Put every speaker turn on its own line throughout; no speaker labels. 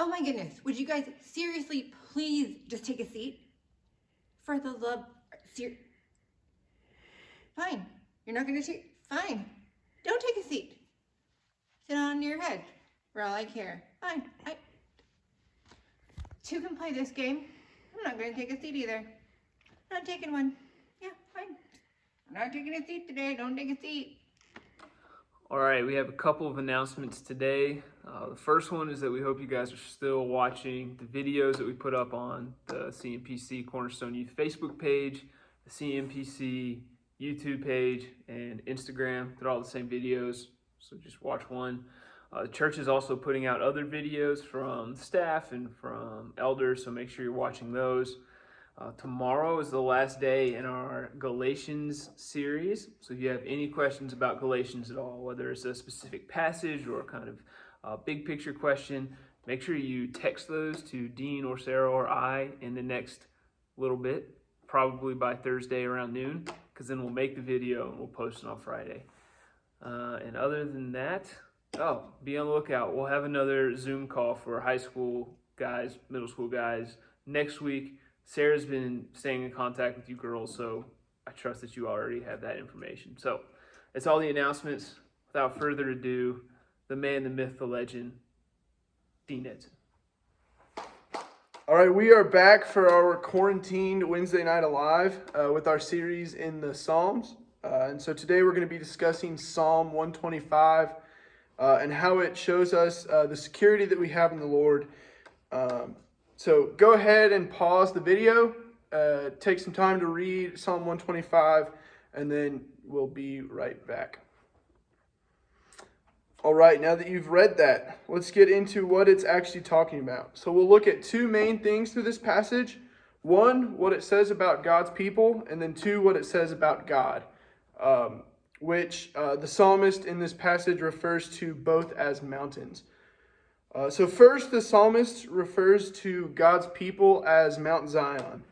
my goodness. Would you guys seriously please just take a seat? For the love, fine. You're not going to take, fine. Don't take a seat. Sit on your head for all I care. Fine. Two can play this game. I'm not going to take a seat either. I'm not taking one. Yeah, fine. I'm not taking a seat today. Don't take a seat.
All right, we have a couple of announcements today. The first one is that we hope you guys are still watching the videos that we put up on the CMPC Cornerstone Youth Facebook page, the CMPC YouTube page, and Instagram. They're all the same videos, so just watch one. The church is also putting out other videos from staff and from elders, so make sure you're watching those. Tomorrow is the last day in our Galatians series. So if you have any questions about Galatians at all, whether it's a specific passage or kind of big picture question, make sure you text those to Dean or Sarah or I in the next little bit, probably by Thursday around noon, because then we'll make the video and we'll post it on Friday. And other than that, be on the lookout. We'll have another Zoom call for high school guys, middle school guys next week. Sarah's been staying in contact with you girls, so I trust that you already have that information. So that's all the announcements. Without further ado, the man, the myth, the legend, Dean Edson.
All right, we are back for our quarantined Wednesday Night Alive with our series in the Psalms. And so today we're going to be discussing Psalm 125 and how it shows us the security that we have in the Lord. So go ahead and pause the video, take some time to read Psalm 125, and then we'll be right back. All right, now that you've read that, let's get into what it's actually talking about. So we'll look at two main things through this passage. One, what it says about God's people, and then two, what it says about God, which the psalmist in this passage refers to both as mountains. So first, the psalmist refers to God's people as Mount Zion.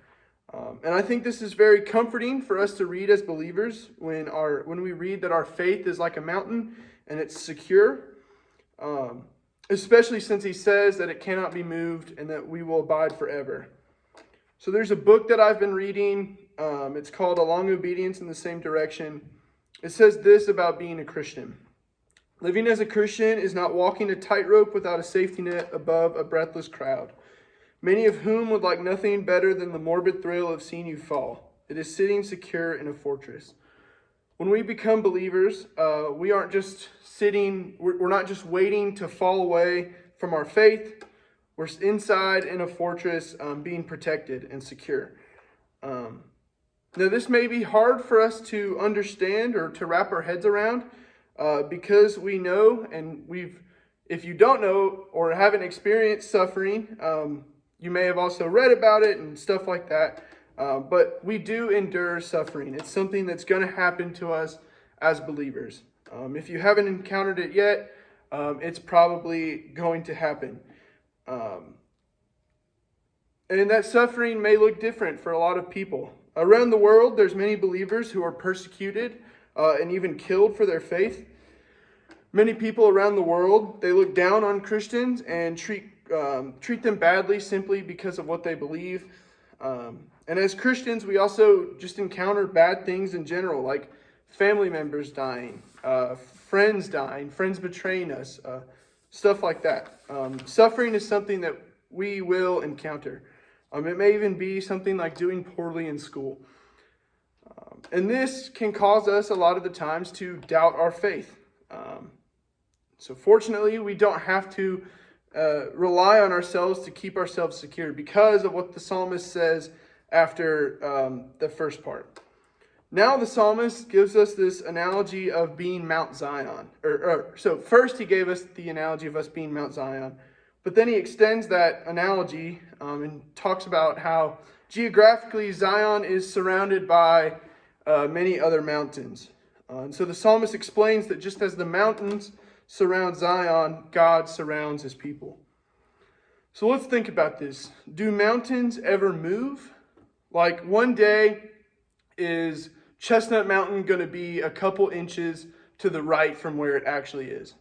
And I think this is very comforting for us to read as believers when we read that our faith is like a mountain and it's secure, especially since he says that it cannot be moved and that we will abide forever. So there's a book that I've been reading. It's called A Long Obedience in the Same Direction. It says this about being a Christian. Living as a Christian is not walking a tightrope without a safety net above a breathless crowd, many of whom would like nothing better than the morbid thrill of seeing you fall. It is sitting secure in a fortress. When we become believers, we aren't just we're not just waiting to fall away from our faith. We're inside in a fortress being protected and secure. Now, this may be hard for us to understand or to wrap our heads around, because we know, and if you don't know or haven't experienced suffering, you may have also read about it and stuff like that. But we do endure suffering. It's something that's going to happen to us as believers. If you haven't encountered it yet, it's probably going to happen. And that suffering may look different for a lot of people. Around the world, there's many believers who are persecuted and even killed for their faith. Many people around the world, they look down on Christians and treat them badly simply because of what they believe. And as Christians, we also just encounter bad things in general, like family members dying, friends dying, friends betraying us, stuff like that. Suffering is something that we will encounter. It may even be something like doing poorly in school. And this can cause us a lot of the times to doubt our faith. So fortunately, we don't have to rely on ourselves to keep ourselves secure because of what the psalmist says after the first part. Now the psalmist gives us this analogy of being Mount Zion. So first he gave us the analogy of us being Mount Zion, but then he extends that analogy and talks about how geographically Zion is surrounded by many other mountains. And so the psalmist explains that just as the mountains surround Zion, God surrounds his people. So let's think about this. Do mountains ever move? Like one day, is Chestnut Mountain going to be a couple inches to the right from where it actually is?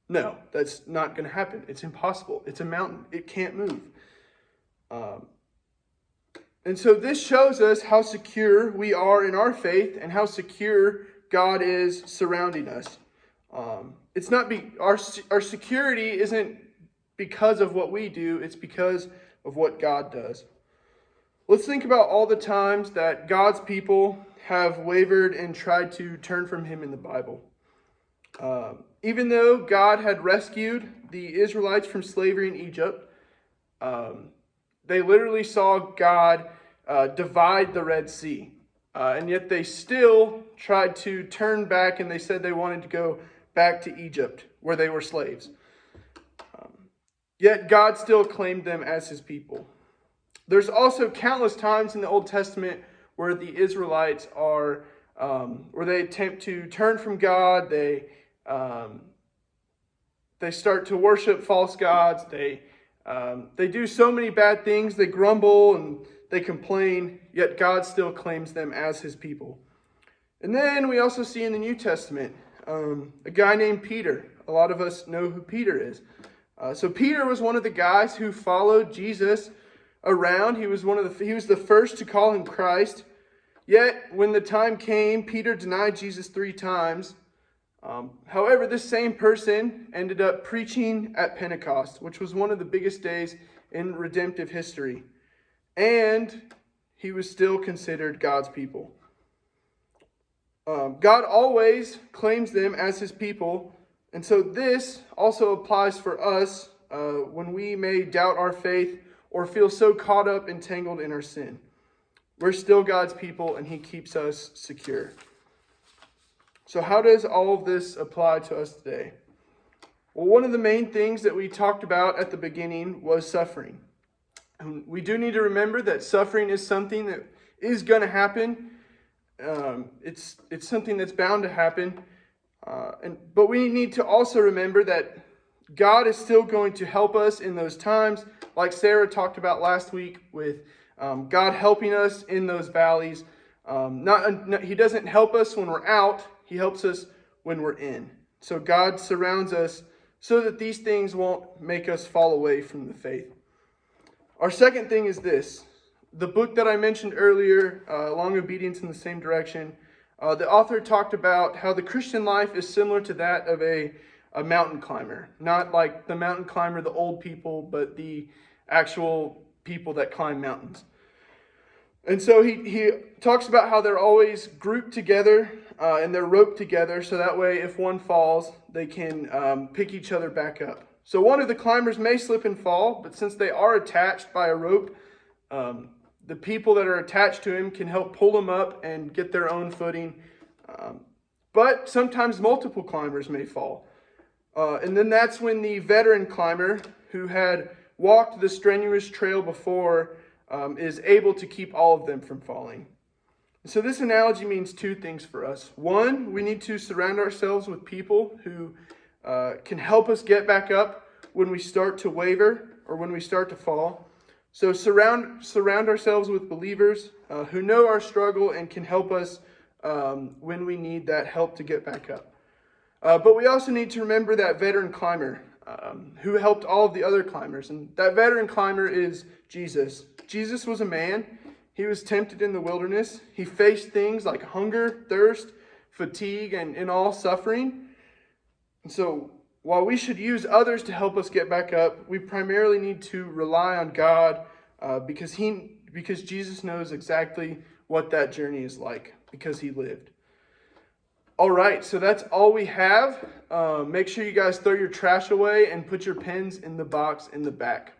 No, that's not going to happen. It's impossible. It's a mountain. It can't move. And so this shows us how secure we are in our faith and how secure God is surrounding us. It's not our security isn't because of what we do. It's because of what God does. Let's think about all the times that God's people have wavered and tried to turn from Him in the Bible. Even though God had rescued the Israelites from slavery in Egypt, they literally saw God divide the Red Sea. And yet they still tried to turn back, and they said they wanted to go back to Egypt where they were slaves. Yet God still claimed them as His people. There's also countless times in the Old Testament where the Israelites are, where they attempt to turn from God. They start to worship false gods. They do so many bad things. They grumble and they complain, yet God still claims them as His people. And then we also see in the New Testament a guy named Peter. A lot of us know who Peter is. So Peter was one of the guys who followed Jesus around. He was the first to call Him Christ. Yet when the time came, Peter denied Jesus 3 times. However, this same person ended up preaching at Pentecost, which was one of the biggest days in redemptive history. And he was still considered God's people. God always claims them as His people. And so this also applies for us when we may doubt our faith or feel so caught up and tangled in our sin. We're still God's people, and He keeps us secure. So how does all of this apply to us today? Well, one of the main things that we talked about at the beginning was suffering. And we do need to remember that suffering is something that is going to happen. It's something that's bound to happen. But we need to also remember that God is still going to help us in those times, like Sarah talked about last week, with God helping us in those valleys. He doesn't help us when we're out. He helps us when we're in. So God surrounds us so that these things won't make us fall away from the faith. Our second thing is this. The book that I mentioned earlier, Long Obedience in the Same Direction, the author talked about how the Christian life is similar to that of a mountain climber. Not like the mountain climber, the old people, but the actual people that climb mountains. And so he talks about how they're always grouped together and they're roped together, so that way if one falls, they can pick each other back up. So one of the climbers may slip and fall, but since they are attached by a rope, the people that are attached to him can help pull them up and get their own footing. But sometimes multiple climbers may fall. And then that's when the veteran climber who had walked the strenuous trail before is able to keep all of them from falling. So this analogy means 2 things for us. One, we need to surround ourselves with people who can help us get back up when we start to waver or when we start to fall. So surround ourselves with believers who know our struggle and can help us when we need that help to get back up. But we also need to remember that veteran climber who helped all of the other climbers. And that veteran climber is Jesus. Jesus was a man. He was tempted in the wilderness. He faced things like hunger, thirst, fatigue, and all suffering. And so while we should use others to help us get back up, we primarily need to rely on God because Jesus knows exactly what that journey is like because He lived. All right, so that's all we have. Make sure you guys throw your trash away and put your pens in the box in the back.